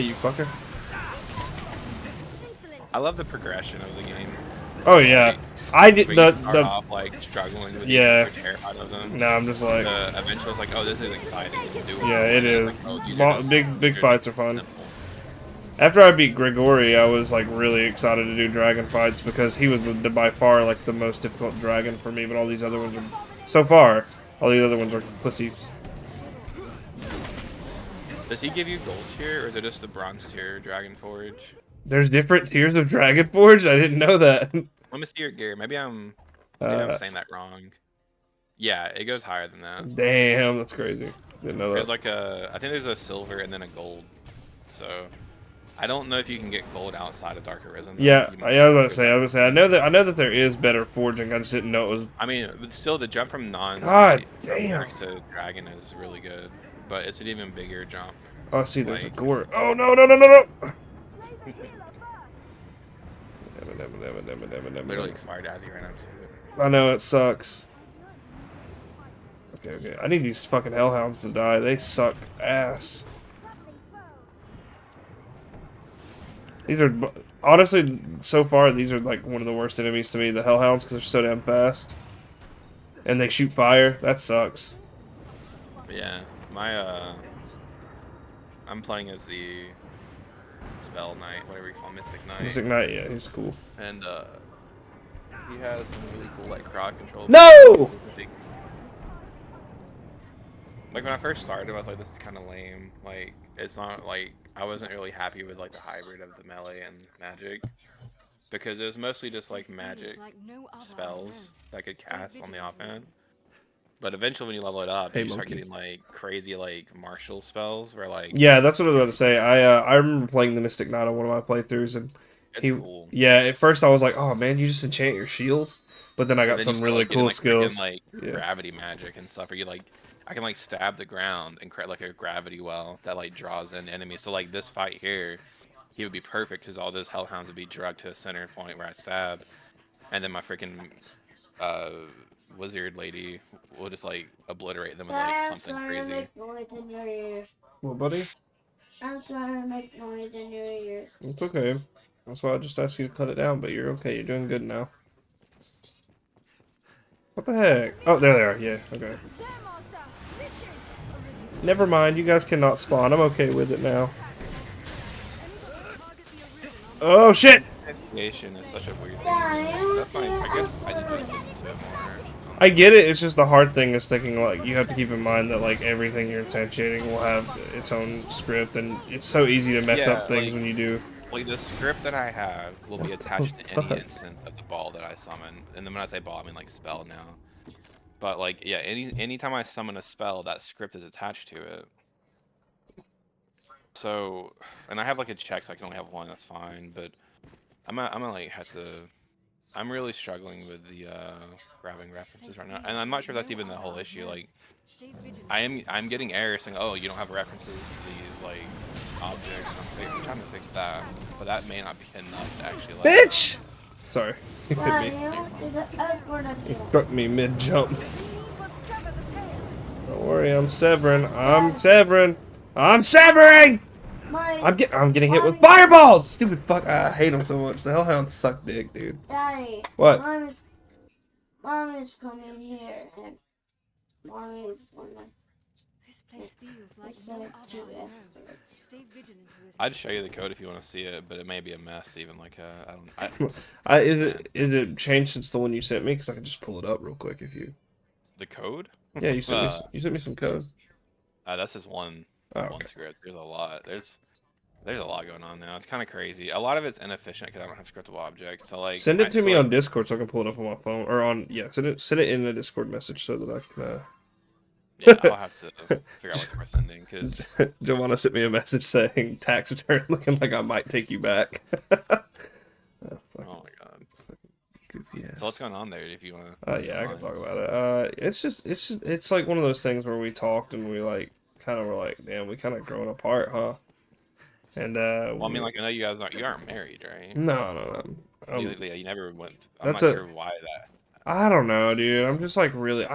You fucker. I love the progression of the game. Oh yeah, Like, I did where you start the off like struggling with these yeah. things, you're terrified of them. No, I'm just like Eventually, it's like, oh, this is exciting and doable. yeah, it And then it's is. like, oh, these are just Big they're just fights are fun. simple. After I beat Grigori, I was like really excited to do dragon fights because he was by far like the most difficult dragon for me. But all these other ones are so far. All these other ones are pussies. Does he give you gold tier, or is it just the bronze tier Dragon Forge? There's different tiers of Dragon Forge. I didn't know that. Let me see your gear. Maybe I'm Uh, saying that wrong. Yeah, it goes higher than that. damn, that's crazy. Didn't know There's that. like I think there's a silver and then a gold. So I don't know if you can get gold outside of Dark Arisen. Yeah, You I was about to say. I was about to say. I know that there is better forging. I just didn't know it was. I mean, but still, the jump from God damn. Orcs to Dragon is really good, but it's an even bigger jump. Oh, see, there's a Like, gore. Oh no no no no no! literally expired as you ran up to it. I know it sucks. Okay, okay. I need these fucking hellhounds to die. They suck ass. These are honestly, so far, these are like one of the worst enemies to me. The hellhounds, because they're so damn fast, and they shoot fire. That sucks. But yeah, I'm playing as the Spell Knight, whatever you call him, Mystic Knight. Mystic Knight, yeah, he's cool. And he has some really cool like crowd control. No! Like when I first started, I was like, this is kind of lame. Like it's not like I wasn't really happy with like the hybrid of the melee and magic because it was mostly just like magic spells that could cast on the offhand. But eventually, when you level it up, you start getting like crazy like martial spells where like yeah, that's what I was about to say. I remember playing the Mystic Knight on one of my playthroughs, and cool. Yeah, at first I was like, oh man, you just enchant your shield, but then I got some really cool like, skills, freaking, like gravity magic and stuff. Where you like, I can like stab the ground and create like a gravity well that like draws in enemies. So like this fight here, he would be perfect because all those hellhounds would be drugged to a center point where I stab, and then my freaking wizard lady will just like obliterate them with like something crazy. Make noise in your ears. What, buddy? I'm sorry to make noise in your ears. It's okay. That's why I just asked you to cut it down, but you're okay. You're doing good now. What the heck? Oh, there they are. Yeah, okay. Never mind. You guys cannot spawn. I'm okay with it now. Oh, shit! Investigation is such a weird thing. That's fine. I guess I need to look into it more. I get it. It's just the hard thing is thinking like you have to keep in mind that like everything you're instantiating will have its own script, and it's so easy to mess up things when you do. Like the script that I have will be attached to any instant of the ball that I summon, and then when I say ball, I mean like spell now. But like yeah, anytime I summon a spell, that script is attached to it. So, and I have like a check, so I can only have one. That's fine, but I'm gonna like have to. I'm really struggling with the grabbing references right now, and I'm not sure that's even the whole issue. Like, I'm getting errors saying, oh, you don't have references to these like objects. I'm trying to fix that, but that may not be enough to actually. Like, Bitch! Sorry, he hit me. He struck me mid jump. Don't worry, I'm severing. I'm severing. I'm severing. I'm getting hit with fireballs! Stupid fuck. I hate them so much. The hellhounds suck dick, dude. Daddy. What? Mom is coming here and Mommy is gonna. This place feels like no other I know. Stay vigilant. I'd show you the code if you want to see it, but it may be a mess. Even like is it changed since the one you sent me? Because I can just pull it up real quick if you. The code? Yeah, you sent me some code. That's just one. Oh, one script. There's a lot. There's a lot going on now. It's kind of crazy. A lot of it's inefficient because I don't have scriptable objects. So like, send it to me on Discord so I can pull it up on my phone or on send it in a Discord message so that I can. Yeah, I'll have to figure out what we're sending because Joanna sent me a message saying tax return looking like I might take you back. Oh my god. Goofy ass. So what's going on there? If you want to. Yeah, I can talk about it. It's like one of those things where we talked and we like. Kind of were like, damn, we kind of grown apart, huh? And well, I mean, like, I know you guys aren't married, right? No. Yeah, you never went. I'm That's not sure why that. I don't know, dude. I'm just like really.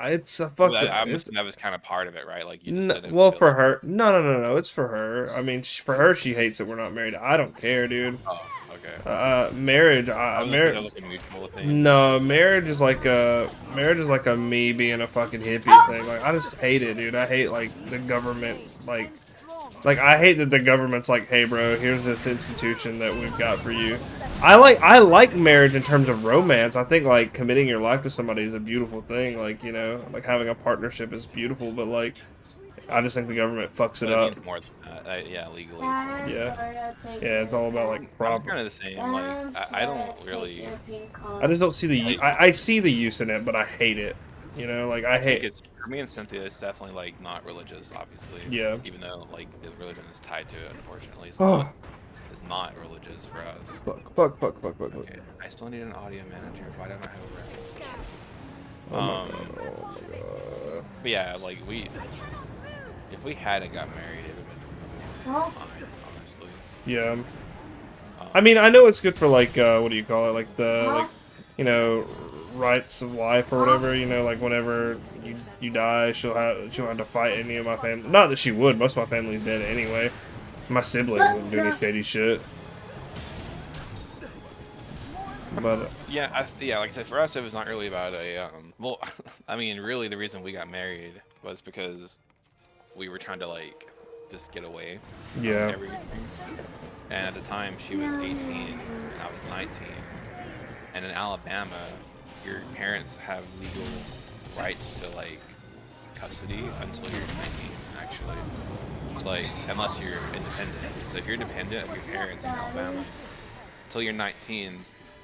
It's a Well, fucked. I'm It's assuming that was kind of part of it, right? Like you just didn't well feel for like. her. No. It's for her. I mean, for her, she hates that we're not married. I don't care, dude. Oh, okay. Marriage. I was thinking of like a mutual thing. No, marriage is like a me being a fucking hippie thing. Like I just hate it, dude. I hate like the government, like I hate that the government's like, hey, bro, here's this institution that we've got for you. I like marriage in terms of romance. I think like committing your life to somebody is a beautiful thing. Like you know, like having a partnership is beautiful. But like, I just think the government fucks it But it up. means more than that. Yeah, legally. Dad, Yeah. sorry, I'll take Yeah, it's all about like I'm proper. kind of the same. Like I'm I sorry, don't I'll take really. your pink I just don't see the. Like, I see the use in it, but I hate it. You know, like I I think hate. it's for me and Cynthia. It's definitely like not religious, obviously. Yeah. Even though like the religion is tied to it, unfortunately, it's Oh. not. It's not religious for us. Fuck. Okay, I still need an audio manager. Why don't I have a reference? Oh my god. But yeah, like if we hadn't got married, it would have been Huh? fine, honestly. Yeah. I mean, I know it's good for like, what do you call it? Like the, Huh? like, you know, rights of life or whatever. You know, like whenever you die, she'll have to fight any of my family. Not that she would. Most of my family's dead anyway. My siblings wouldn't do any shady shit. But Yeah, like I said, for us, it was not really about a well, I mean, really, the reason we got married was because we were trying to like just get away from yeah, everything. And at the time, she was 18 and I was 19. And in Alabama, your parents have legal rights to like custody until you're 19, actually. It's like, unless you're independent. So if you're dependent of your parents in Alabama, until you're 19,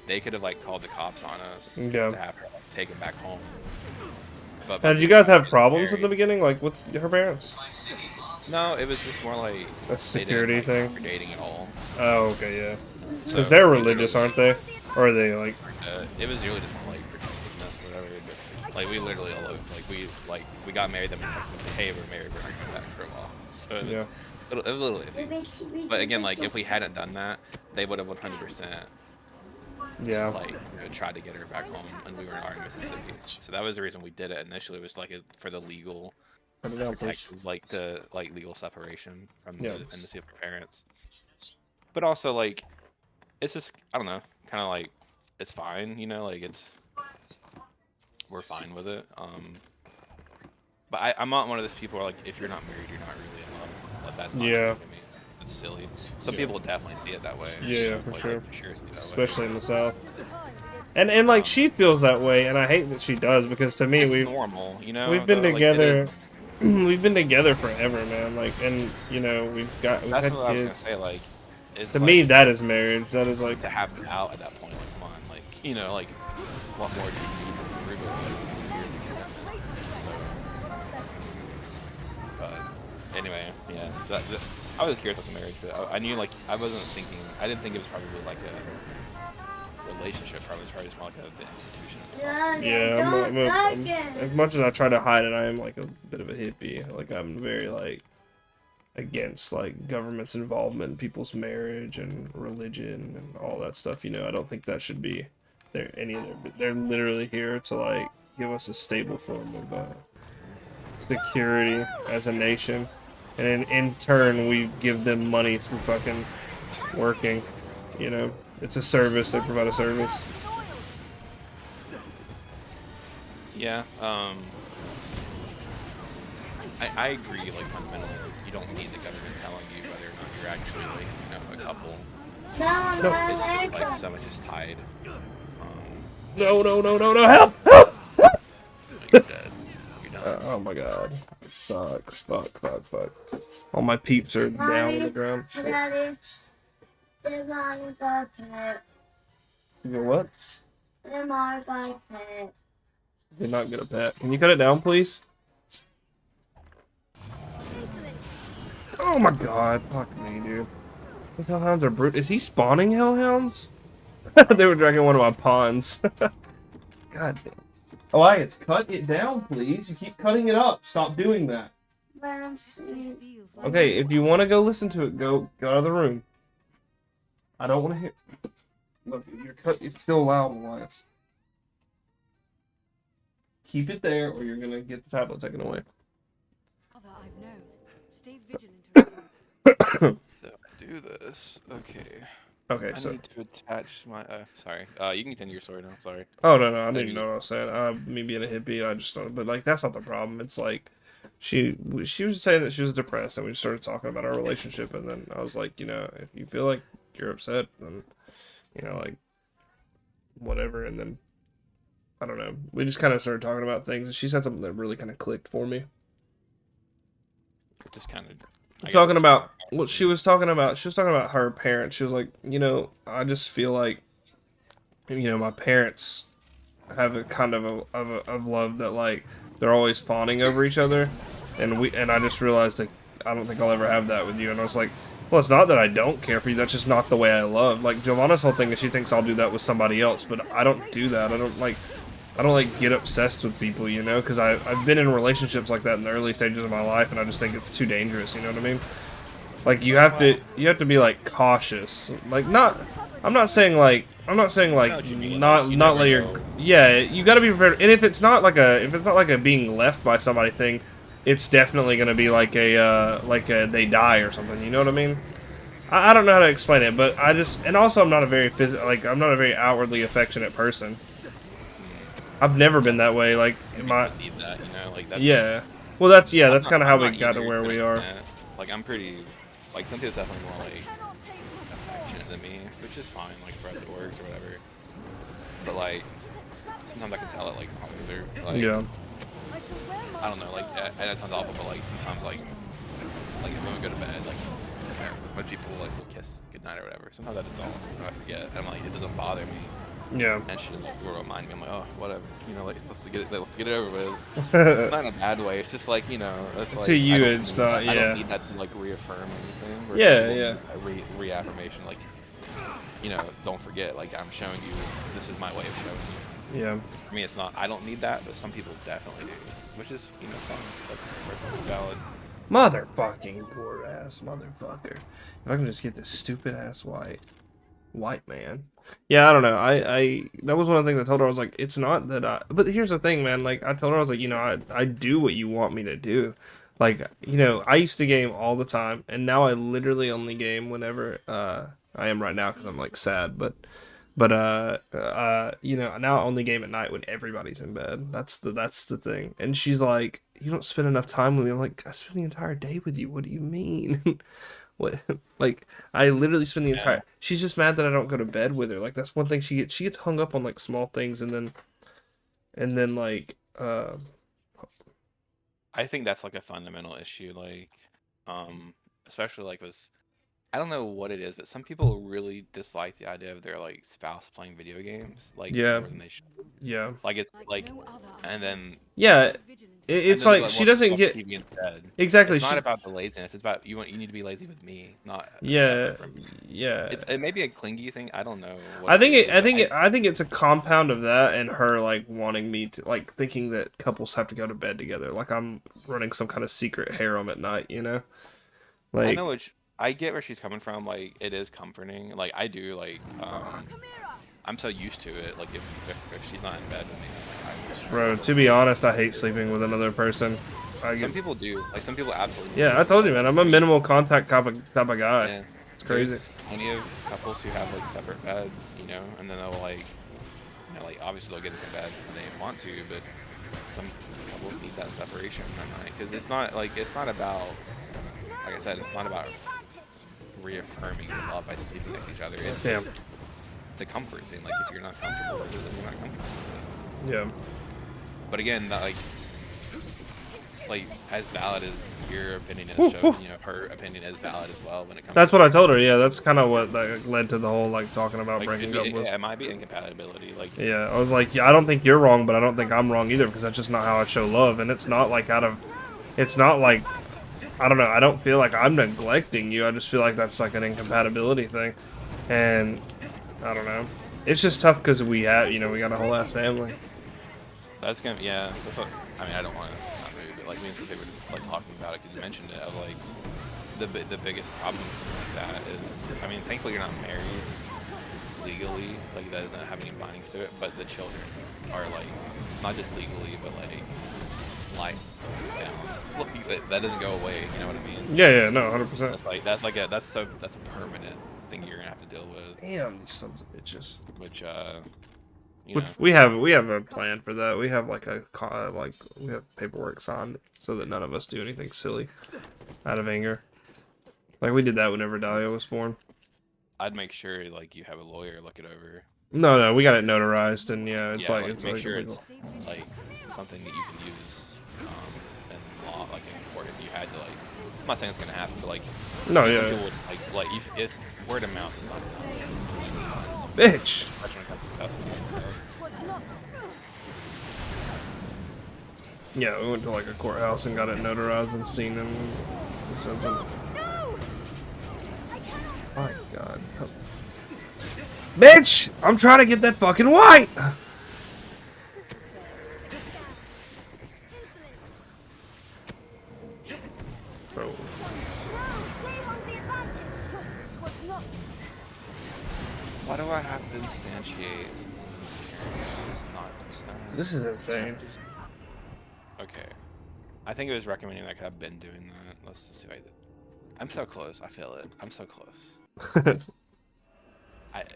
they could have like called the cops on us Yeah. to have her like, taken back home. But Now, did you guys have problems at the beginning, like with her parents? No, it was just more like A security thing. For dating at all. Oh, okay, yeah. So Because they're we religious, literally- aren't they? Or are they like? It was really just more like protectiveness, whatever. But, like we literally eloped. We got married. Then we texted, hey, we're married. We're not coming back for a while. So it was, Yeah. it was a little iffy. But again, like if we hadn't done that, they would have 100% Yeah. like tried to get her back home, and we were in Mississippi. So that was the reason we did it initially. Was like for the legal Put it down, please. protection, like the legal separation from Yeah. the dependency of her parents. But also like, it's just I don't know, kind of like it's fine, you know, like we're fine with it. But I'm not one of those people where like if you're not married, you're not really in love. But that's not Yeah. true to me. It's silly. Some Yeah. people definitely see it that way. Yeah, for Like, sure. for sure see it that way. Especially in the South. And like she feels that way, and I hate that she does because to me It's we've normal, you know. we've been though, like, it together. is- We've been together forever, man. Like, and you know we've That's had what I was gonna kids. say. Like, it's To like, me, that is marriage. That is like to have it out at that point. Like, come on, like you know, like what more do you need to prove it? Like, years of commitment. But anyway, yeah. I was curious about the marriage, but I knew like I wasn't thinking. I didn't think it was probably like a relationship. Probably it's probably just more like the institution itself. yeah. As much as I try to hide it, I am like a bit of a hippie. Like I'm very like against like government's involvement in people's marriage and religion and all that stuff. You know, I don't think that should be there any of their. They're literally here to like give us a stable form of security as a nation, and in turn we give them money through fucking working. You know, it's a service. They provide a service. Yeah. I agree. Like fundamentally, you don't need the government telling you whether or not you're actually like a couple. It's just like so much is tied. No, help! You're dead. You're done. Oh my god. It sucks. Fuck. All my peeps are down on the ground. Daddy, the mom got a pet. You know what? The mom got a pet. Did not get a pet. Can you cut it down, please? Oh my god. Fuck me, dude. These hellhounds are brute. Is he spawning hellhounds? They were dragging one of my pawns. God damn. Elias, cut it down, please. You keep cutting it up. Stop doing that. Well, mm, This place feels like Okay, if you want to go listen to it, go out of the room. I don't want to hear. Look, it's still loud, Elias. keep it there, or you're gonna get the tablet taken away. Other I've known. Stay vigilant, Arisen. So I do this. Okay. Okay, I so. need to attach my. Sorry. You can continue your story now. Sorry. Oh no, I didn't even know what I was saying. Me being a hippie, I just thought, but like that's not the problem. It's like she was saying that she was depressed, and we started talking about our relationship, and then I was like, if you feel like you're upset, then like whatever, and then I don't know. We just kind of started talking about things, and she said something that really kind of clicked for me. Just kind of. Talking about what she was talking about. She was talking about her parents. She was like, I just feel like, my parents have a kind of love that like they're always fawning over each other, and I just realized that I don't think I'll ever have that with you. And I was like, well, it's not that I don't care for you. That's just not the way I love. Like Giovanna's whole thing is she thinks I'll do that with somebody else, but I don't do that. I don't get obsessed with people, because I've been in relationships like that in the early stages of my life, and I just think it's too dangerous. You know what I mean? Like you have to be like cautious. Like I'm not saying like not let your you got to be prepared. And if it's not like a being left by somebody thing, it's definitely gonna be like a they die or something. You know what I mean? I don't know how to explain it, but and also I'm not a very I'm not a very outwardly affectionate person. I've never been that way. Like Need that, that's, yeah. Well, that's kind of how we not got to either where we an are. extent. Like I'm pretty. Like Cynthia's definitely more like affectionate than me, which is fine. Like for us it works or whatever. But like sometimes I can tell it like bothers her. Like Yeah. I don't know. Like and that sounds awful, but like sometimes like when we go to bed, like when people like will kiss goodnight or whatever. Sometimes I just don't. I forget. I'm like it doesn't bother me. Yeah. And she will remind me. I'm like, oh, whatever. Like let's get it over with. Not in a bad way. It's just like it's like To you, it's not. I Yeah. don't need that to like reaffirm anything. Where Yeah, people need a reaffirmation, like don't forget. Like I'm showing you. This is my way of showing you. Yeah. For me, it's not. I don't need that, but some people definitely do, which is fine. That's valid. Motherfucking poor ass motherfucker. If I can just get this stupid ass white man. Yeah, I don't know. I that was one of the things I told her. I was like, it's not that but here's the thing, man. Like I told her, I was like, I do what you want me to do. Like, I used to game all the time, and now I literally only game whenever I am right now because I'm like sad, but now I only game at night when everybody's in bed. That's the thing. And she's like, you don't spend enough time with me. I'm like, I spend the entire day with you. What do you mean? What? Like, I literally spend the entire. She's just mad that I don't go to bed with her. Like, that's one thing she gets hung up on like small things, and then like I think that's like a fundamental issue, like especially like with I don't know what it is, but some people really dislike the idea of their like spouse playing video games like Yeah. more than they should. yeah. Like it's like no other. and then Yeah, Vigilant. it's and then like they she watch doesn't get TV instead. exactly. It's She, not about the laziness. It's about you need to be lazy with me, not yeah, separate from me. yeah. It may be a clingy thing. I don't know. What I think is, I think it's a compound of that and her like wanting me to like thinking that couples have to go to bed together. Like I'm running some kind of secret harem at night, I Like know I get where she's coming from. Like it is comforting. Like I do. Like I'm so used to it. Like if she's not in bed with me, I'm like, bro, to be honest, I hate sleeping with another person. some people do. Like some people absolutely. Yeah, do. I told you, man. I'm a minimal contact type of guy. Yeah. It's crazy. There's plenty of couples who have like separate beds, and then they'll like, like obviously they'll get into bed when they want to, but some couples need that separation at night because it's not about, like I said, it's not about reaffirming the love by sleeping with each other. It's Damn. just, it's a comfort thing. Like if you're not comfortable with it, then you're not comfortable with it. Yeah. But again, that like as valid as your opinion is, so her opinion is valid as well when it comes. That's to what I told her. Yeah, that's kind of what led to the whole like talking about like, breaking up was. it might be incompatibility. Like Yeah, I was like, yeah, I don't think you're wrong, but I don't think I'm wrong either because that's just not how I show love, and it's not like it's not like, I don't know, I don't feel like I'm neglecting you. I just feel like that's like an incompatibility thing, and I don't know. It's just tough because we have, we got a whole ass family. that's gonna, yeah. That's what I mean. I don't want to not rude, but like me and Cynthia were just like talking about it because you mentioned it. Of like the biggest problem with something like that is, I mean, thankfully you're not married, legally, like that doesn't have any bindings to it, but the children are like not just legally, but like that doesn't go away. You know what I mean? Yeah, no, 100%. That's a permanent thing you're gonna have to deal with. Damn, these sons of bitches. Which you know. We have a plan for that. We have like we have paperwork signed so that none of us do anything silly out of anger. Like we did that whenever Dahlia was born. I'd make sure like you have a lawyer look it over. No, we got it notarized, and yeah, it's like make sure illegal. it's like something that you can use in law, like in court. If you had to, like, I'm not saying it's gonna happen, but like, No, yeah, people would, like if it's word of mouth is not enough. bitch. Especially when it comes to custody and stuff. Yeah, we went to like a courthouse and got it notarized and seen and something. My God. Bitch! I'm trying to get that fucking white! Bro. Why do I have to instantiate? It's not doing that. This is insane. Okay. I think it was recommending that 'cause I've been doing that. Let's see if I did. I'm so close. I feel it. I'm so close.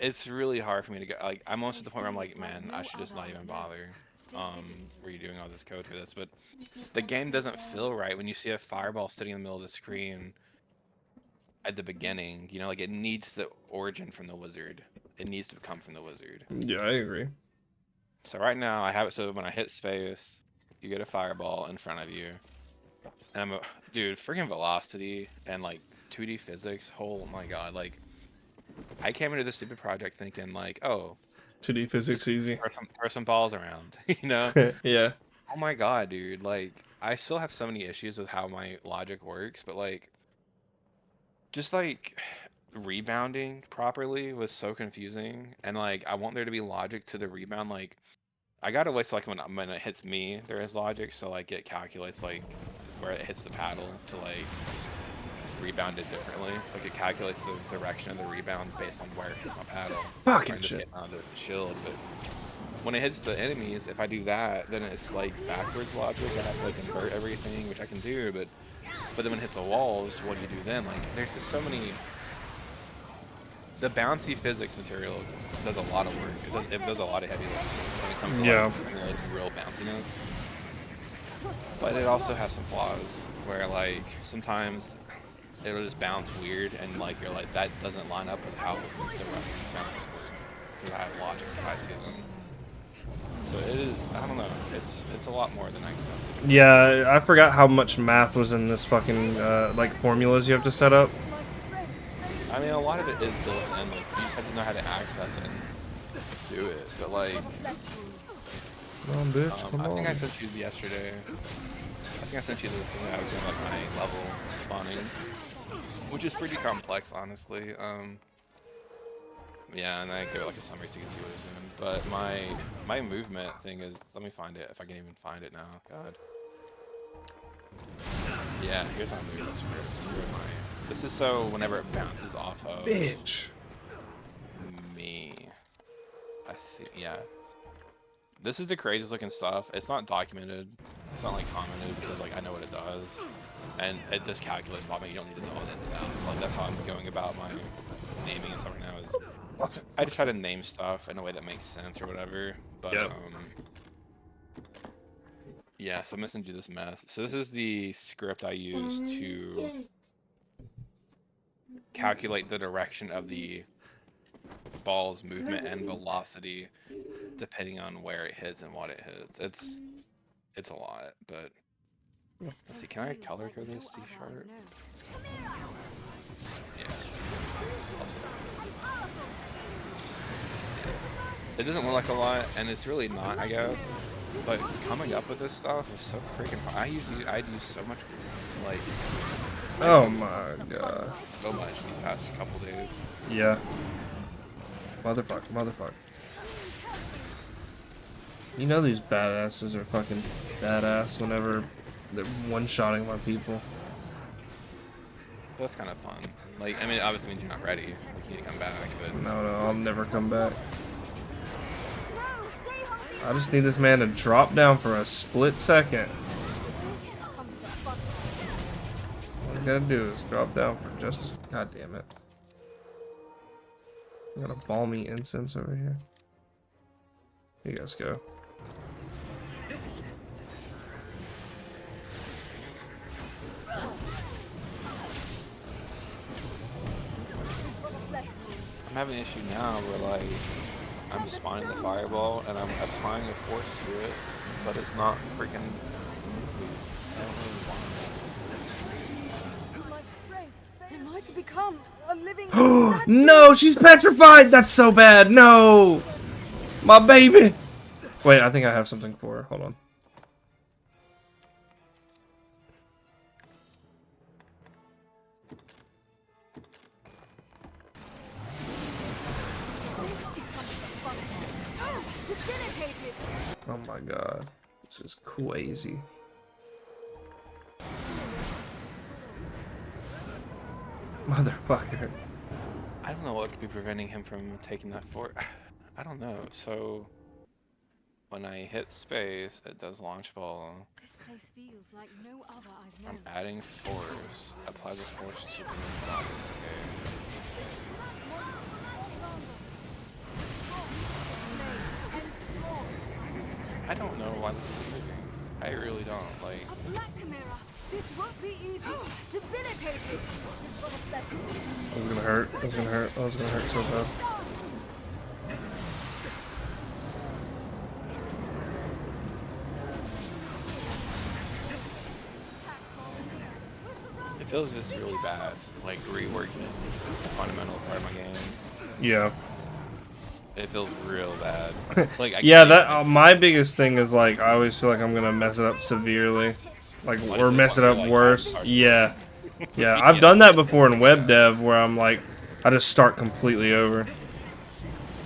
It's really hard for me to go. Like, I'm almost at the point where I'm like, man, I should just not even bother redoing all this code for this. But the game doesn't feel right when you see a fireball sitting in the middle of the screen at the beginning. You know, like it needs the origin from the wizard. It needs to come from the wizard. Yeah, I agree. So right now I have it so when I hit space, you get a fireball in front of you. And dude, freaking velocity and like 2D physics. Oh my god, like I came into this stupid project thinking like, oh, 2D physics easy. throw some balls around, you know? Yeah. Oh my god, dude, like I still have so many issues with how my logic works, but like just like rebounding properly was so confusing, and like I want there to be logic to the rebound. Like I gotta wait till like when it hits me there is logic, so like it calculates like where it hits the paddle to like rebound it differently. Like it calculates the direction of the rebound based on where it hits my paddle. Fucking shit. On the shield, but when it hits the enemies, if I do that, then it's like backwards logic. I have to like invert everything, which I can do, but then when it hits the walls, what do you do then? Like there's just so many. The bouncy physics material does a lot of work. It does a lot of heavy lifting when it comes to like real bounciness. But it also has some flaws where like sometimes it'll just bounce weird and like you're like that doesn't line up with how the rest of these bounces work. Because I have logic tied to them. So it is, I don't know, it's a lot more than I expected. Yeah, I forgot how much math was in this fucking like formulas you have to set up. I mean, a lot of it is built in, like, you just have to know how to access it and do it, but, like... Come on, bitch, come I think on. I sent you yesterday. I think I sent you the thing that I was doing, like, my level spawning. Which is pretty complex, honestly. Yeah, and I give it, like, a summary so you can see what it's doing. But my movement thing is... Let me find it, if I can even find it now. God. Yeah, here's my movement script. This is so whenever it bounces off of Bitch. me. I think, yeah. This is the craziest looking stuff. It's not documented. It's not like commented because like I know what it does, and it just calculates by me. You don't need to know it. Like that's how I'm going about my naming and stuff right now. Is I just try to name stuff in a way that makes sense or whatever. But yeah. So I'm gonna send you this mess. So this is the script I use to calculate the direction of the ball's movement and velocity depending on where it hits and what it hits. It's a lot, but let's see, can I color code this C#? Yeah. It doesn't look like a lot, and it's really not, I guess. But coming up with this stuff is so freaking hard. I do so much, like... Oh my god. So much these past couple days. Yeah. Motherfucker. You know these badasses are fucking badass whenever they're one-shotting my people. That's kind of fun. Like, I mean, it obviously means you're not ready. Like, you need to come back, but No, I'll never come back. I just need this man to drop down for a split second. All I gotta do is drop down for just a... God damn it. I got a balmy incense over here. You guys go. I'm having an issue now where, like, I'm spawning the fireball and I'm applying a force to it, but it's not freaking moving. I don't really want it. Am I to become a living No, she's petrified! That's so bad! No! My baby! Wait, I think I have something for her. Hold on. Oh my god. This is crazy. Motherfucker. I don't know what could be preventing him from taking that fort. I don't know. So when I hit space, it does launch ball. This place feels like no other I've I'm known. adding force. Apply the force to the main body. Okay. I don't know why this is moving. I really don't. Like, A black chimera. This won't be easy. Debilitated. This got a flesh. That was gonna hurt. That was gonna hurt. That was gonna hurt so bad. it feels just really bad. Like, reworking the fundamental part of my game. Yeah. It feels real bad. Like, I Yeah, can't that even- my biggest thing is like I always feel like I'm gonna mess it up severely, like What or is it, mess it fucking, up like, worse. hard? Yeah, yeah, I've done that before in web dev where I'm like I just start completely over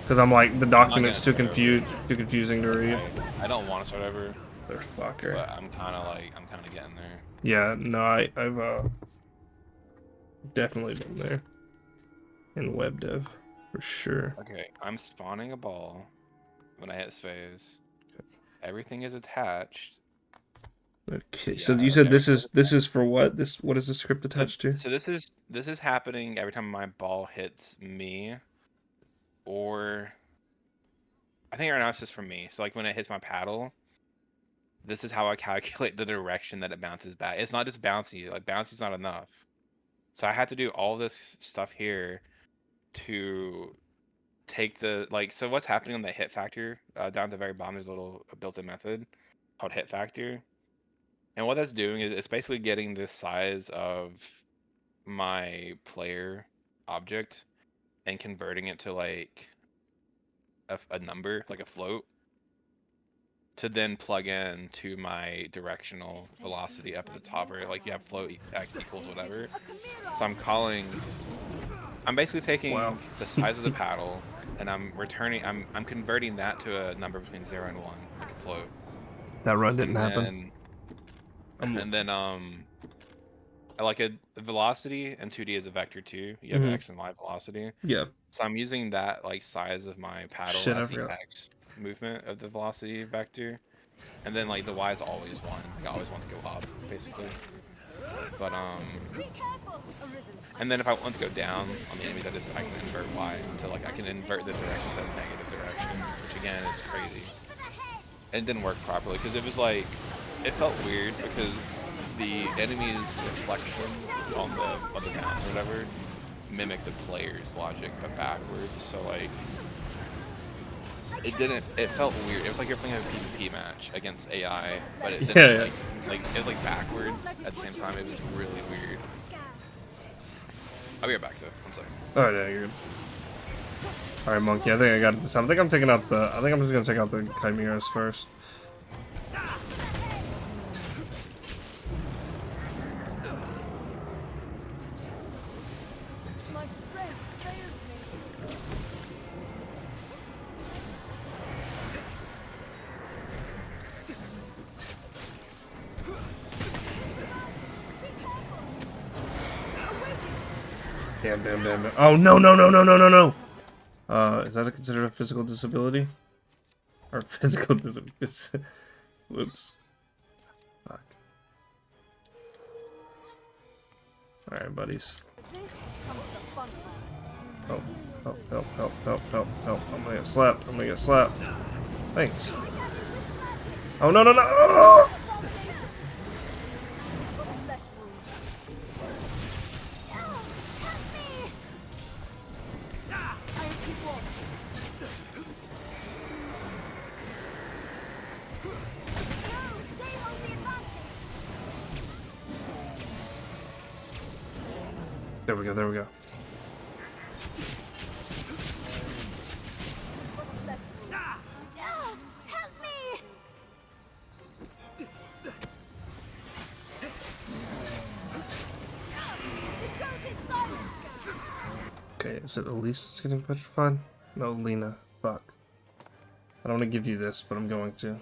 because I'm like the document's too start over. confusing to read. I don't want to start over, Motherfucker. but I'm kind of getting there. Yeah, no, I've definitely been there in web dev for sure. Okay, I'm spawning a ball when I hit space. Everything is attached. Okay, so Yeah, you said everything this is for what? What is the script attached to? So this is happening every time my ball hits me, or I think right now it's just for me. So like when it hits my paddle, this is how I calculate the direction that it bounces back. It's not just bouncy. Like bouncy's not enough. So I had to do all this stuff here to take the so what's happening on the hit factor down at the very bottom, there's a little built-in method called hit factor, and what that's doing is it's basically getting the size of my player object and converting it to like a number, like a float, to then plug in to my directional velocity up at the top, or like you have float x equals whatever. So I'm basically taking Wow. the size of the paddle and I'm converting that to a number between 0 and 1, like a float. That run didn't happen. And then like a velocity in 2D is a vector too. You have Mhm. x and y velocity. Yeah. So I'm using that like size of my paddle Shit, I as the forgot. x movement of the velocity vector. And then like the y is always 1. Like I always want to go up, basically. But and then if I want to go down on the enemies, I can invert y until like I can invert the direction to a negative direction, which again is crazy. And it didn't work properly because it was like it felt weird because the enemy's reflection on the bounce or whatever mimicked the player's logic but backwards. So like it felt weird. It was like you're playing a PvP match against AI, but it didn't Yeah. like it was like backwards at the same time. It was really weird. I'll be right back though. I'm sorry. Oh yeah, you're good. All right, monkey. I think I got this. I think I'm taking out the. I think I'm just gonna take out the chimeras first. My strength fails me. Damn. Oh, no. Is that considered a physical disability? Or physical disability? Whoops. Fuck. Alright, buddies. This comes the fun part. Help. I'm gonna get slapped. Thanks. Oh, no. There we go. Okay, is it Elise getting petrified? No, Lena. Fuck. I don't want to give you this, but I'm going to.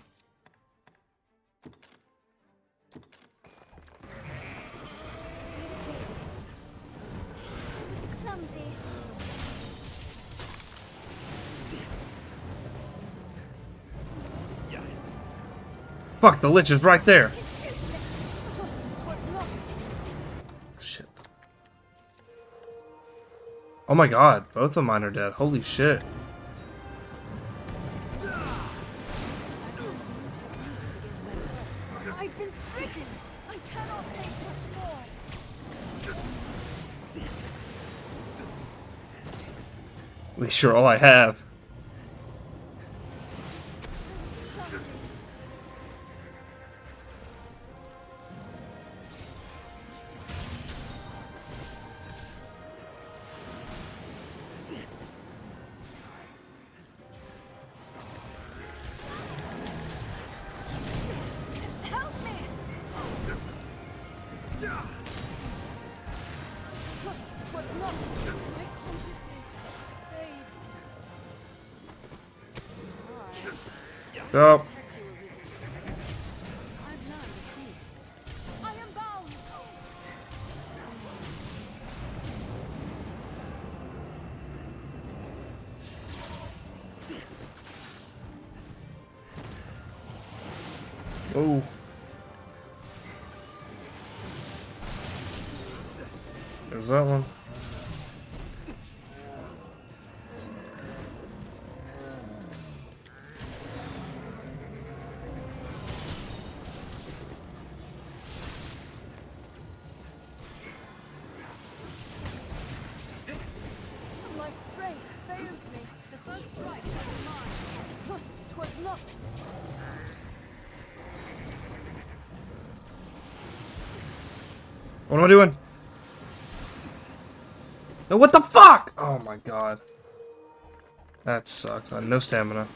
Fuck, the lich is right there. Shit. Oh my god, both of mine are dead. Holy shit. I've been stricken. I cannot take much more. At least you're all I have. Go. Oh. There's that one. My strength fails me. The first strike shall be mine. 'Twas nothing. What am I doing? No, what the fuck? Oh my god. That sucks. I had no stamina.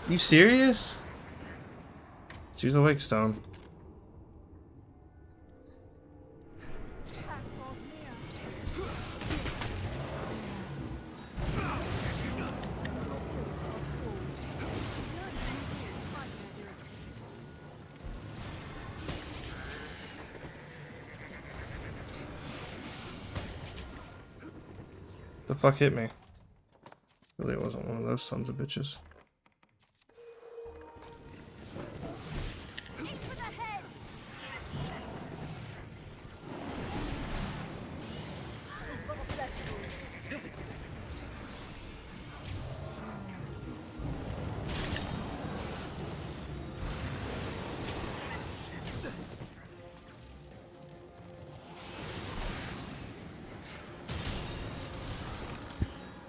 You serious? Let's use a wake stone. The fuck hit me? Really, it wasn't one of those sons of bitches.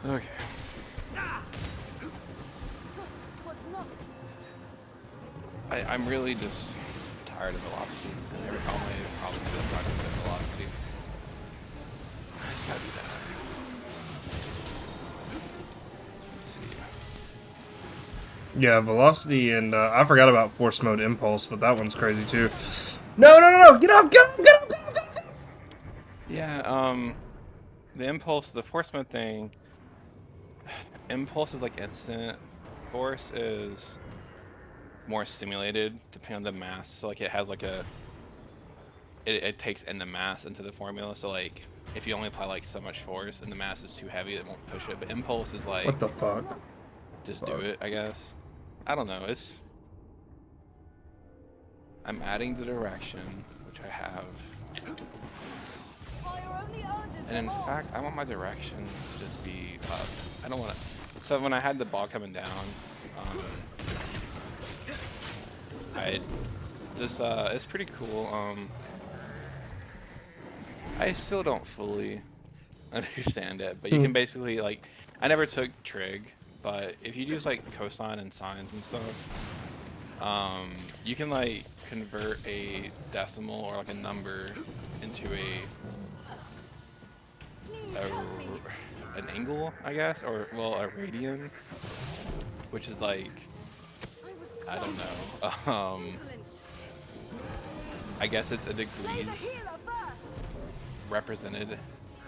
Okay. I'm really just tired of velocity. And every time I probably just talking about velocity. It's gotta be that. Let's see. Yeah, velocity and I forgot about force mode impulse, but that one's crazy too. No! Get up! Yeah, the impulse, the force mode thing, impulse is like instant. Force is more simulated depending on the mass. So like it has like a it takes in the mass into the formula. So like, if you only apply like so much force and the mass is too heavy, it won't push it. But impulse is like, What the fuck? just do it, I guess. I don't know. I'm adding the direction, which I have. Fire only urges And in them on. fact, I want my direction to just be up. I don't want to. So when I had the ball coming down, I just it's pretty cool. I still don't fully understand it, but you can basically like, I never took trig, but if you use like cosine and sines and stuff, you can like convert a decimal or like a number into Please help me. an angle, I guess, or well, a radian, which is like, I was I don't close. know. Insolent. I guess it's a Slay the degrees healer first. represented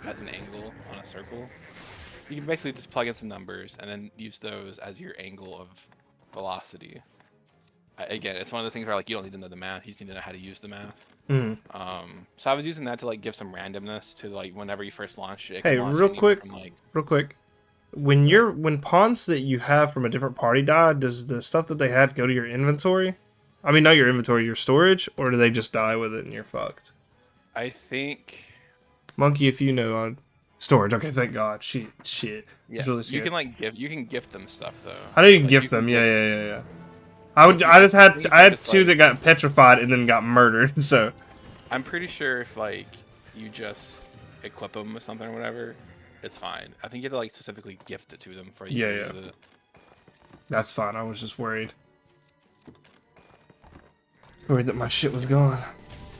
as an angle on a circle. You can basically just plug in some numbers and then use those as your angle of velocity. Again, it's one of those things where like you don't need to know the math, you just need to know how to use the math. So I was using that to like give some randomness to like whenever you first launch it. Hey, Can launch real anywhere quick, from, like, real quick. When pawns that you have from a different party die, does the stuff that they had go to your inventory? I mean, not your inventory, your storage, or do they just die with it and you're fucked? I think, Monkey, if you know on storage. Okay, thank God. Shit. yeah, It's really you scared. can like gift them stuff though. I know you can Like, gift them. gift- Yeah. I just I think had just, two like- that got petrified and then got murdered. So I'm pretty sure if like you just equip them with something or whatever, it's fine. I think you have to like specifically gift it to them for you to Yeah. use it. that's fine. I was just worried that my shit was gone.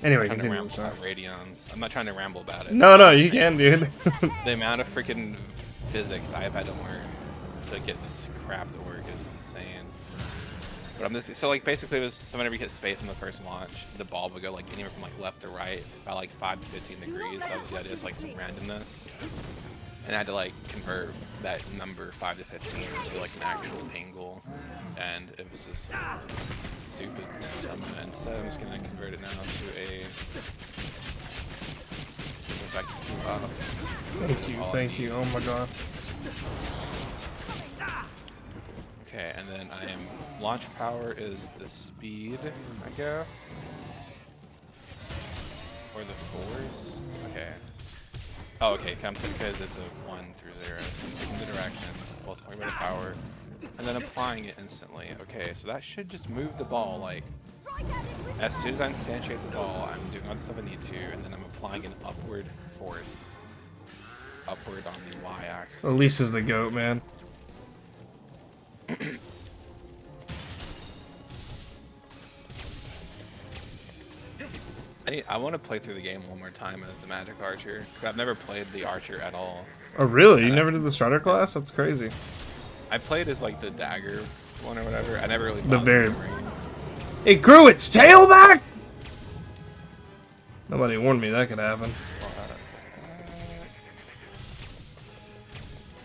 Anyway, I'm trying to continue. ramble Sorry. about radions. I'm not trying to ramble about it. No, I'm you just saying, can, dude. The amount of freaking physics I've had to learn to get this crap to work is insane. But I'm just so like basically it was so whenever you hit space in the first launch, the ball would go like anywhere from like left to right by like 5 to 15 degrees. That was the idea, it's like some randomness. And I had to like convert that number 5 to 15 into like an actual angle, and it was just stupid. So instead, I'm just gonna convert it now to a Thank you. Oh my God. Okay, and then I am launch power is the speed, I guess, or the force. Okay. Oh, okay, because it's a 1 through 0. So taking the direction, multiplying by the power, and then applying it instantly. Okay, so that should just move the ball, like, as soon as I instantiate the ball, I'm doing all the stuff I need to, and then I'm applying an upward force, upward on the y-axis. Elise is the goat, man. I want to play through the game one more time as the Magic Archer, because I've never played the Archer at all. Oh, really? You never did the starter class? That's crazy. I played as, like, the Dagger one or whatever. I never really The bothered very- memory. It grew its tail back? Nobody warned me that could happen.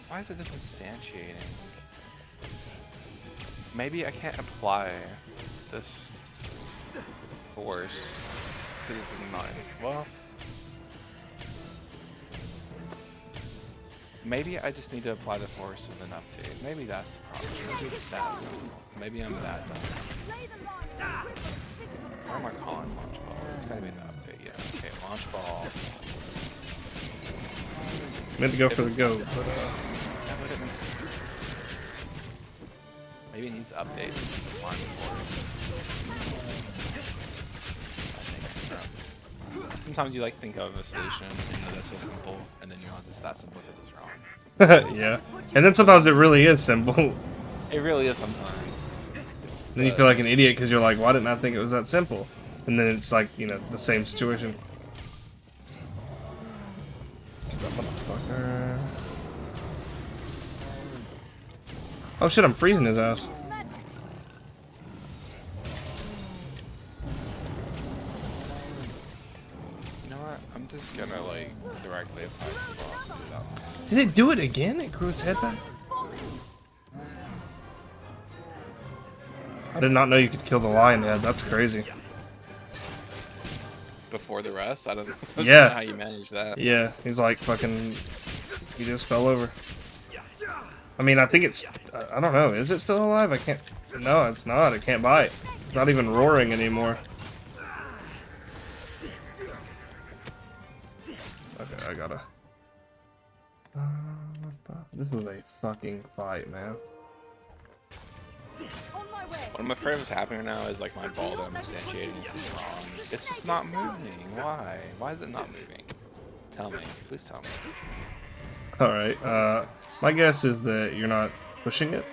Why is it just instantiating? Maybe I can't apply this force because it's not. Well, maybe I just need to apply the force and then update. Maybe that's the problem. Maybe it's that simple. Maybe I'm that dumb. Why am I calling launch ball? It's gotta be in the update. Yeah. Okay, launch ball. Meant to go for the goat, but That would have been. Maybe it needs to update one force. Sometimes you like think of a solution and that's so simple, and then you realize it's that simple that it's wrong. yeah. And then sometimes it really is simple. It really is sometimes. Then you feel like an idiot because you're like, why didn't I think it was that simple? And then it's like, you know, the same situation. Motherfucker. Oh shit, I'm freezing his ass. You know what? I'm just gonna like directly apply the ball to that one. Did it do it again? It grew its head back? I did not know you could kill the lion head. That's crazy. before the rest. I don't know Yeah. how you manage that. Yeah, he's like fucking. He just fell over. I mean, I think it's. I don't know. Is it still alive? I can't. No, it's not. It can't bite. It's not even roaring anymore. Okay, I gotta. This was a fucking fight, man. On my way. What I'm afraid of what's happening now is like my ball that I'm instantiating is just wrong. It's just not moving. Why? Why is it not moving? Tell me. Please tell me. Alright, my guess is that you're not pushing it.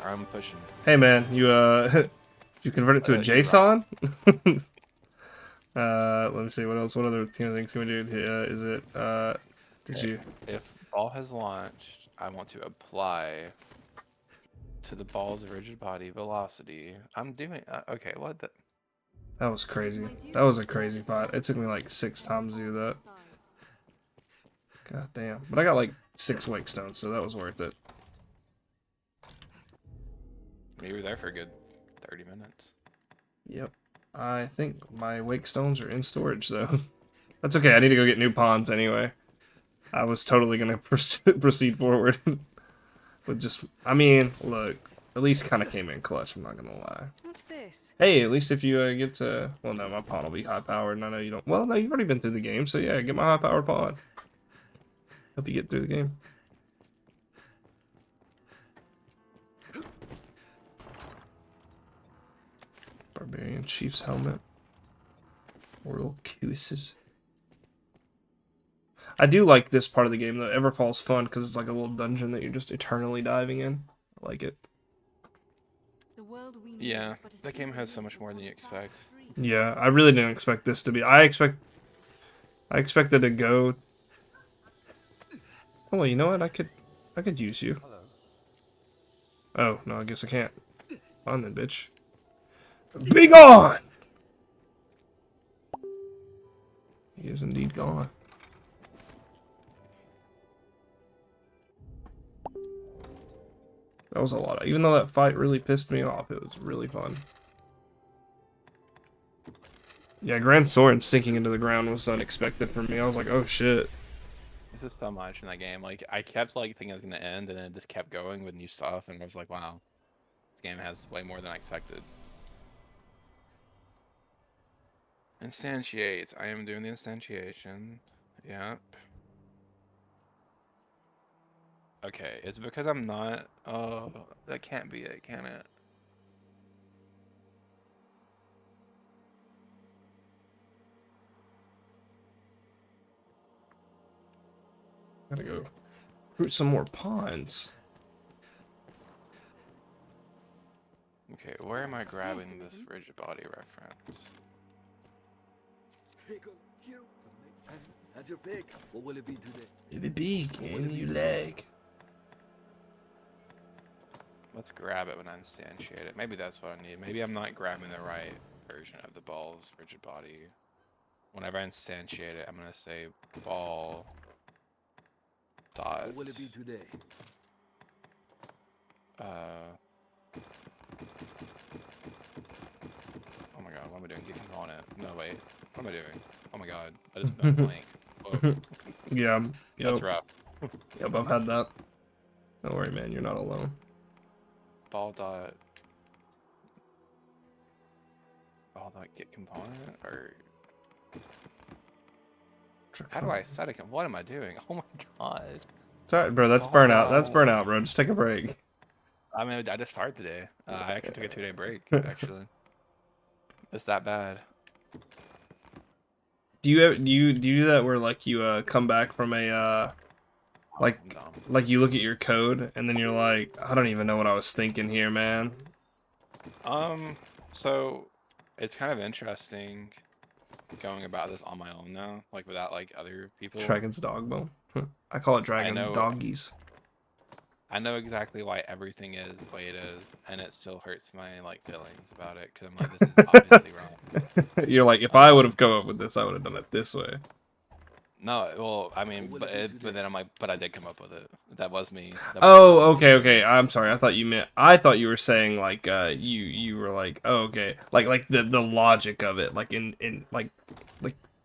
I'm pushing. Hey man, you you convert it to a JSON? Let me see, what else? What other things can we do? Is it, did you? If ball has launched, I want to apply to the ball's rigid body velocity. I'm doing, okay, what the? That was crazy. That was a crazy fight. It took me like 6 times to do that. God damn. But I got like 6 wake stones, so that was worth it. You were there for a good 30 minutes. Yep. I think my wake stones are in storage, though. That's okay, I need to go get new pawns anyway. I was totally gonna proceed forward. With just, I mean, look, at least kind of came in clutch, I'm not gonna lie. What's this? Hey, at least if you get to, well no, my pawn will be high powered, and I know you don't, well no, you've already been through the game, so yeah, get my high powered pawn. Hope you get through the game. Barbarian Chief's helmet. Royal cuisses. I do like this part of the game though. Everfall's fun because it's like a little dungeon that you're just eternally diving in. I like it. The world we know Yeah, is but a that game has so single much more than you unicorn class expect. 3. Yeah, I really didn't expect this to be. I expected to go. Oh well, you know what? I could use you. Oh no, I guess I can't. On then, bitch. Be gone! He is indeed gone. That was a lot. Even though that fight really pissed me off, it was really fun. Yeah, Grand Sword sinking into the ground was unexpected for me. I was like, oh shit. This is so much in that game. Like, I kept like thinking it was gonna end, and then it just kept going with new stuff, and I was like, wow, this game has way more than I expected. Instantiate. I am doing the instantiation. Yep. Okay, it's because I'm not. Oh, that can't be it, can it? Gotta go root some more pawns. Okay, where am I grabbing this rigid body reference? Take a cue and have your pick. What will it be today? It'd be big in your leg. Let's grab it when I instantiate it. Maybe that's what I need. Maybe I'm not grabbing the right version of the ball's rigid body. Whenever I instantiate it, I'm gonna say ball dot. What will it be today? Oh my god, what am I doing? Get on it. No, wait. What am I doing? Oh my god, I just went blank. Whoa, Yeah, that's yep, rough. yep, I've had that. Don't worry, man, you're not alone. Ball dot get component, or how do I set a what am I doing? Oh my god. It's alright, bro, that's burnout. That's burnout, bro. Just take a break. I mean, I just started today. I actually took a 2-day break, actually. It's that bad. Do you do that where like you come back from a like you look at your code and then you're like, I don't even know what I was thinking here, man. So it's kind of interesting going about this on my own now, like without like other people. Dragon's dogma. I call it dragon know. doggies. I know exactly why everything is the way it is, and it still hurts my like feelings about it because I'm like, this is obviously wrong. You're like, if I would have come up with this, I would have done it this way. No, well, I mean, What will but it be but then I'm like, but I did come up with it. That was me. That was Oh, me. okay. I'm sorry. I thought you were saying like you were like, oh, okay, like the logic of it, like in like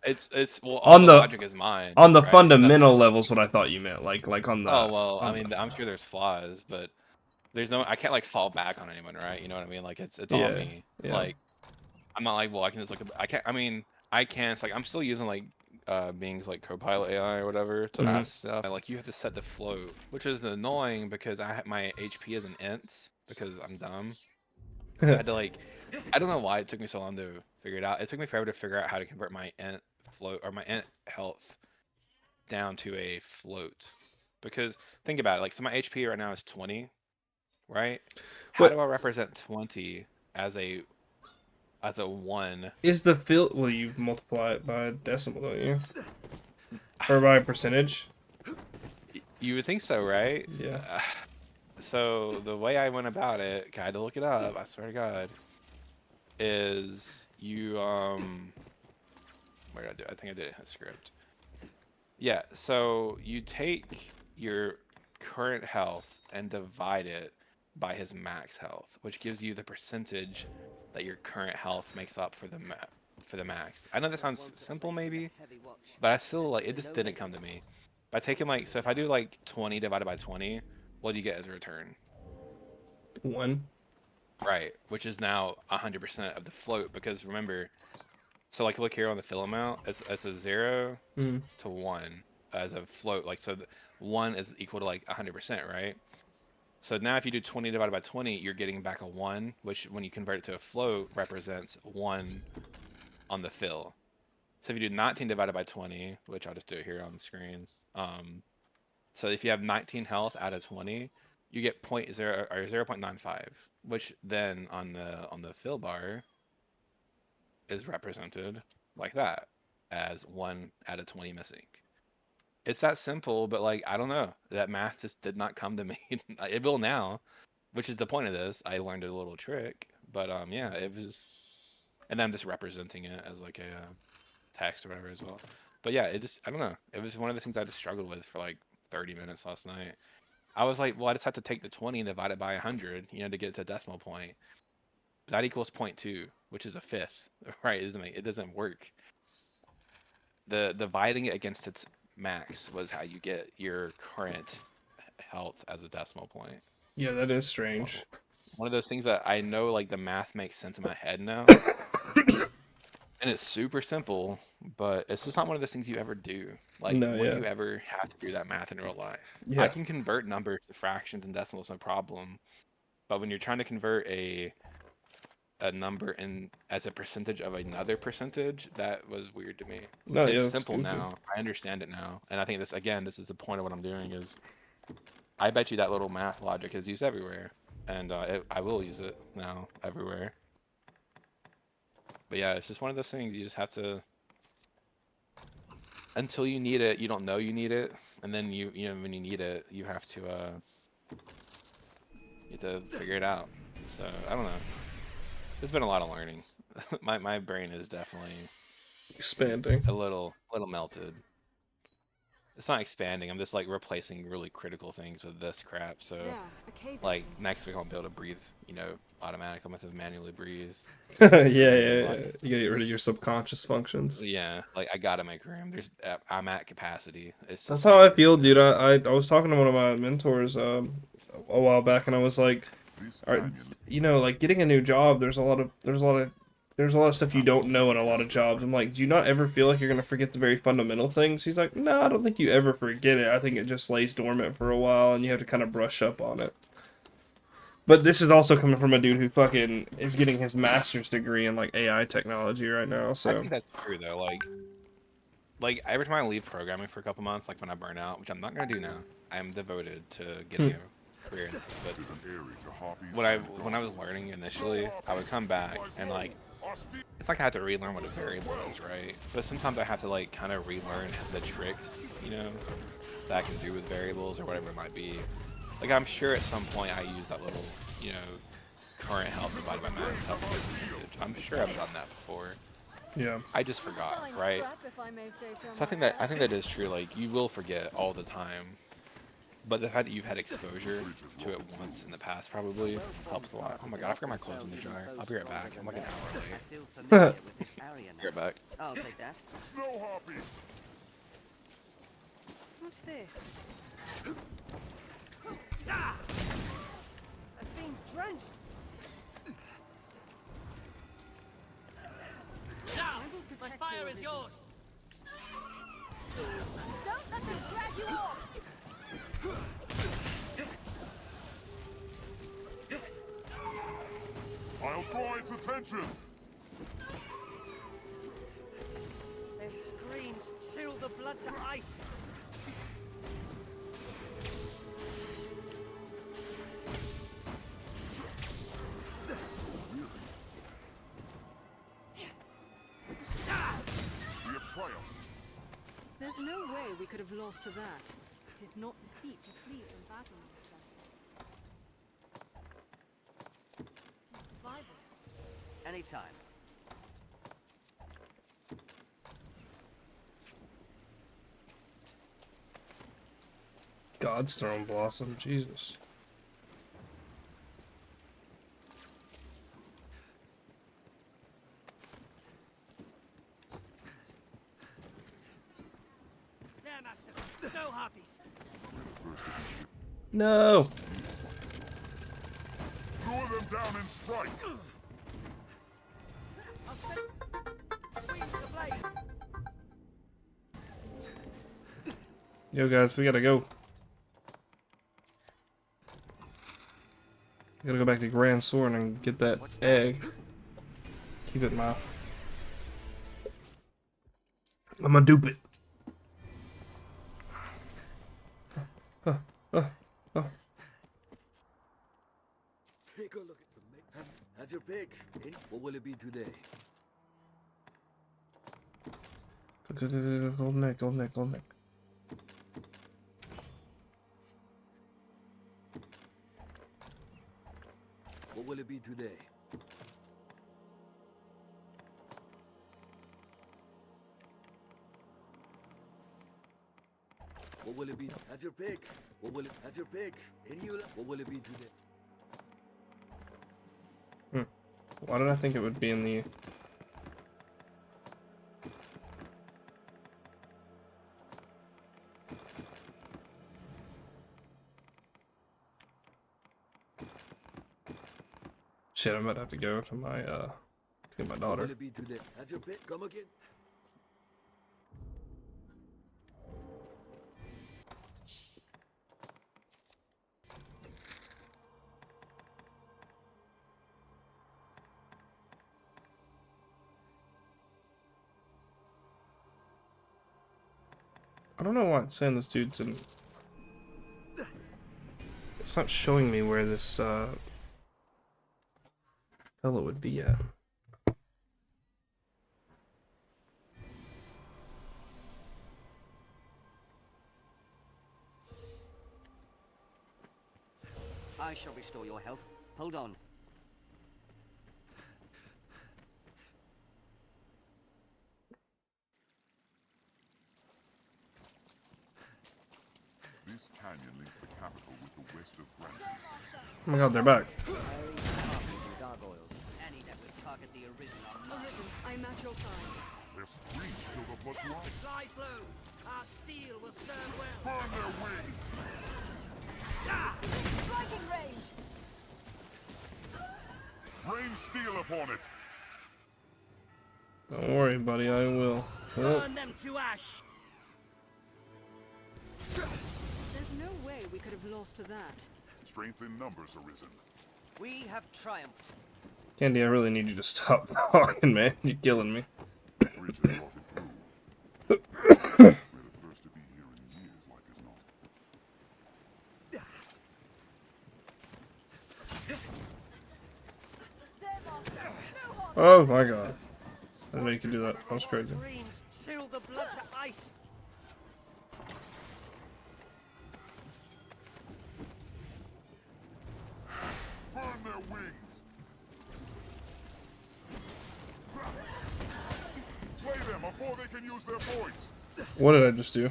It's well, all on the the logic is mine, on the right? fundamental levels. What I thought you meant, like Oh well, I on mean, the I'm sure there's flaws, but there's no, I can't like fall back on anyone, right? You know what I mean? Like it's all yeah me. yeah. Like I'm not like, well, I can just look at, I can't. I mean, I can. It's like I'm still using like Bing's like Copilot AI or whatever to Mhm. ask stuff. Like you have to set the float, which is annoying because my HP is in ints because I'm dumb. So I had to like, I don't know why it took me so long to figure it out. It took me forever to figure out how to convert my int float or my int health down to a float. Because think about it, like so my HP right now is 20, right? How What do I represent 20 as a one? is the fill? Well, you multiply it by decimal, don't you? Or by percentage? You would think so, right? Yeah. So the way I went about it, I had to look it up, I swear to God, is you where did I do it? I think I did it in a script. Yeah, so you take your current health and divide it by his max health, which gives you the percentage that your current health makes up for the max. I know that sounds simple maybe, but I still like it just didn't come to me. By taking like, so if I do like 20 divided by 20, what do you get as a return? One. Right, which is now 100% of the float because remember, so like look here on the fill amount, it's a 0 Mm. to 1 as a float. Like so, 1 is equal to like 100%, right? So now if you do 20 divided by 20, you're getting back a 1, which when you convert it to a float represents 1 on the fill. So if you do 19 divided by 20, which I'll just do it here on the screen. So if you have 19 health out of 20, you get 0.0 or 0.95, which then on the fill bar is represented like that as 1 out of 20 missing. It's that simple, but like I don't know, that math just did not come to me. It will now, which is the point of this. I learned a little trick, but yeah, it was, and then I'm just representing it as like a text or whatever as well. But yeah, it just, I don't know. It was one of the things I just struggled with for like 30 minutes last night. I was like, well, I just have to take the 20 and divide it by 100, to get to a decimal point. That equals 0.2, which is a fifth, right? It doesn't work. The dividing it against its max was how you get your current health as a decimal point. Yeah, that is strange. One of those things that I know, like the math makes sense in my head now, and it's super simple, but it's just not one of those things you ever do. Like, No, when do yeah, you ever have to do that math in real life? I yeah. can convert numbers to fractions and decimals, no problem, but when you're trying to convert a number in as a percentage of another percentage, that was weird to me. No, It's yeah, that's simple goofy. now. I understand it now, and I think this again, this is the point of what I'm doing is I bet you that little math logic is used everywhere, and I will use it now everywhere. But yeah, it's just one of those things you just have to, until you need it, you don't know you need it, and then when you need it, you have to figure it out. So I don't know. There's been a lot of learning. My brain is definitely Expanding. a little melted. It's not expanding. I'm just like replacing really critical things with this crap. So There, a cave like entrance. next week I'll be able to breathe, automatic. I'm gonna have to manually breathe. Yeah, And then yeah. You gotta get rid of your subconscious functions. yeah, like I gotta make room. I'm at capacity. It's That's just how like I feel, dude. I was talking to one of my mentors a while back, and I was like, all right, like getting a new job. There's a lot of stuff you don't know in a lot of jobs. I'm like, do you not ever feel like you're gonna forget the very fundamental things? He's like, no, I don't think you ever forget it. I think it just lays dormant for a while, and you have to kind of brush up on it. But this is also coming from a dude who fucking is getting his master's degree in like AI technology right now. I So think that's true though. Like every time I leave programming for a couple months, like when I burn out, which I'm not gonna do now, I'm devoted to getting a career in this. But when I was learning initially, I would come back and like it's like I had to relearn what a variable is, right? But sometimes I have to like kind of relearn the tricks, that I can do with variables or whatever it might be. Like I'm sure at some point I use that little, current health divided by max health percentage. I'm sure I've done that before. Yeah. I just forgot, Fine right? scrap, if I may say so So I think that is true. Like you will forget all the time, but the fact that you've had exposure to it once in the past probably helps a lot. Oh my god, I forgot my clothes in the dryer. I'll be right back. I'm like an hour I late. feel familiar with this area Be right back. now. I'll take that. What's this? I've been drenched. I will protect My fire your is reason. yours. Don't let them drag you off! I'll draw its attention. Their screams chill the blood to ice. We have triumphed. There's no way we could have lost to that. It is not defeat to flee from battle, Master. It is survival. Anytime. Godstone Blossom, Jesus. There, Master. Snow harpies. No! Lure them down and strike. I'll set wings ablaze. Yo guys, we gotta go. We gotta go back to Grand Sword and get that egg. Keep it in mind. I'm gonna dupe it. Take a look at the mate. Have your pick. What will it be today? Gold neck, gold neck, gold neck. What will it be today? What will it be? Have your pick. What will it? Have your pick. What will it be today? Why did I think it would be in the... Shit, I might have to go to my, to get my What daughter. will it be today? Have your pick. Come again. I don't know why it's saying this dude's in... It's not showing me where this, fellow would be at. I shall restore your health. Hold on. This canyon links the capital with the west of Francis. Oh my god, they're back. Gargoyles. Any that would target the Arisen are mine. Arisen, I'm at your side. Their screams kill the blood life. Fly slow. Our steel will serve well. Burn their wings. Striking range! Rain steel upon it. Don't worry, buddy, I will. Oh, Burn them to ash. There's no way we could have lost to that. Strength in numbers arisen. We have triumphed. Candy, I really need you to stop talking, man. You're killing me. Bridge has brought him through. We're the first to be here in years, like as not. There, Master! Snowhawk! Oh my god. I didn't know you could do that. That was crazy. Screams chill the blood to ice. Burn their wings. can use their voice. What did I just do?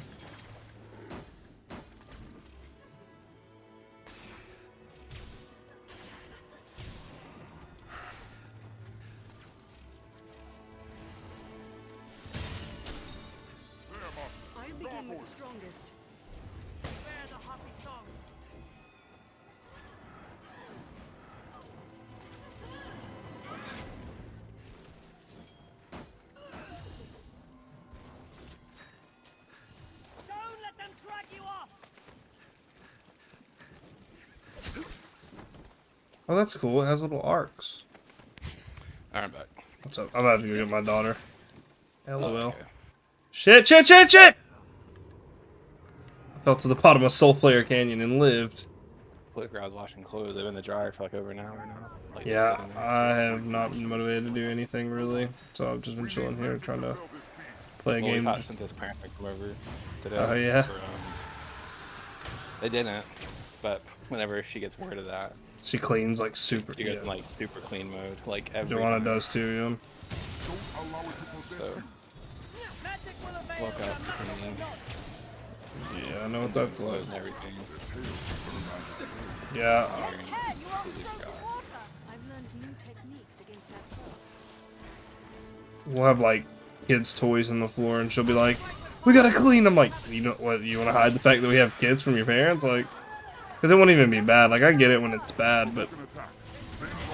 There, master. I begin with the strongest. Prepare the happy song. Don't let them drag you off. Oh, that's cool. It has little arcs. Alright, I'm back. What's up? I'm about to go get my daughter. LOL. Okay. Shit! I fell to the bottom of Soul Player Canyon and lived. Look, I was washing clothes. They've been in the dryer for like over an hour now. Like, Yeah, sitting there. I have not been motivated to do anything really, so I've just been chilling here trying to play a Well, we game. thought Cynthia's parents would come over today. Oh, yeah? for, they didn't, but whenever she gets word of that, She cleans like super. she goes Yeah. in like super clean mode, like every Joanna time. does too. Don't allow it to possess So, you. Magic will avail woke in a up matter clean, of not. Yeah, I know what that's like. clothes and everything. Yeah, Iron, Hey, you aren't completely soaked forgot. in water. I've learned new techniques against that foe. we'll have like kids' toys on the floor, and she'll be like, "We gotta clean." I'm like, "You know what? You want to hide the fact that we have kids from your parents?" Like, because it won't even be bad. Like, I get it when it's bad, but An attack.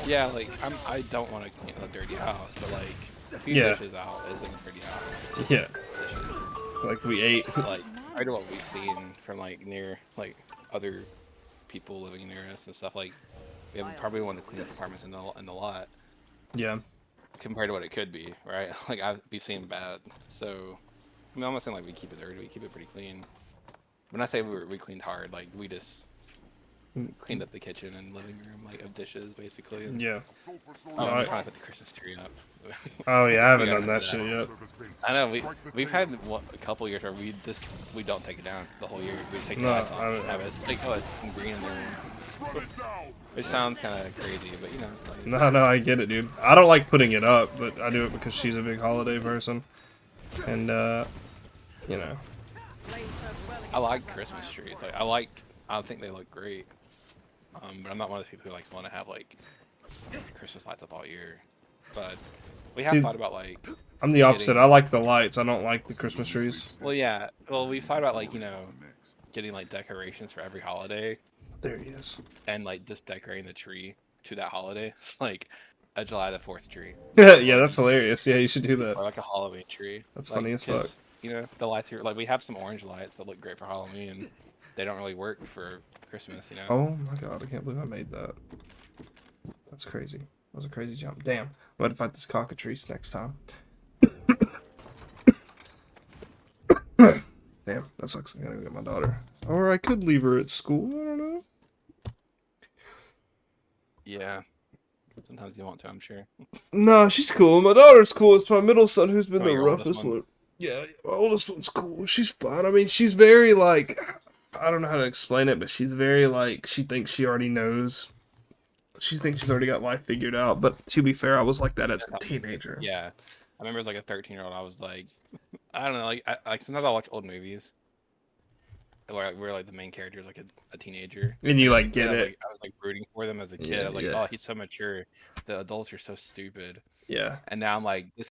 Yeah, like I don't want to clean a dirty house, but like a few Yeah. dishes out isn't a dirty house. It's just yeah, dishes. like we ate. It's like compared to what we've seen from like near like other people living near us and stuff, like we have probably one of the cleanest apartments in the lot Yeah, compared to what it could be, right? Like we've seen bad. So I mean, I'm not saying like we keep it dirty, we keep it pretty clean. When I say we cleaned hard, like we just cleaned up the kitchen and living room like of dishes basically. And, yeah. I'm Alright. trying to put the Christmas tree up. Oh yeah, I haven't We done gotta that do shit yet. I know we've had a couple years where we don't take it down the whole year. We take the No, lights I off don't- and have it like it's green in the room. Run it down. Which sounds kind of crazy, but you know. Like, No, I get it, dude. I don't like putting it up, but I do it because she's a big holiday person, and you know. Flame serves well I against like that Christmas vampire. trees. Like I think they look great. But I'm not one of those people who like want to have like Christmas lights up all year. But we have See, thought about like. I'm the opposite. Getting- I like the lights. I don't like the Christmas trees. Well, yeah. Well, we've thought about like getting like decorations for every holiday There he is. and like just decorating the tree to that holiday. It's like a July the 4th tree. Yeah, that's hilarious. Yeah, you should do that. Or like a Halloween tree. That's Like, funny as fuck. 'cause, you know, the lights here, like we have some orange lights that look great for Halloween. They don't really work for Christmas, you know. Oh my god, I can't believe I made that. That's crazy. That was a crazy jump. Damn. I'm going to fight this cockatrice next time. Damn, that sucks. I gotta go get my daughter. Or I could leave her at school. I don't know. Yeah. Sometimes you want to, I'm sure. No, she's cool. My daughter's cool. It's my middle son who's been Oh, the your oldest roughest one? one. Yeah, my oldest one's cool. She's fine. I mean, she's very like, I don't know how to explain it, but she's very like, she thinks she already knows. She thinks she's already got life figured out. But to be fair, I was like that as a teenager. Yeah. I remember as like a 13-year-old, I was like, I don't know, like sometimes I watch old movies where like the main character is like a teenager. And you like And get I was, it. like, I was like rooting for them as a kid. Yeah, I was like, yeah. oh, he's so mature. The adults are so stupid. Yeah. And now I'm like, this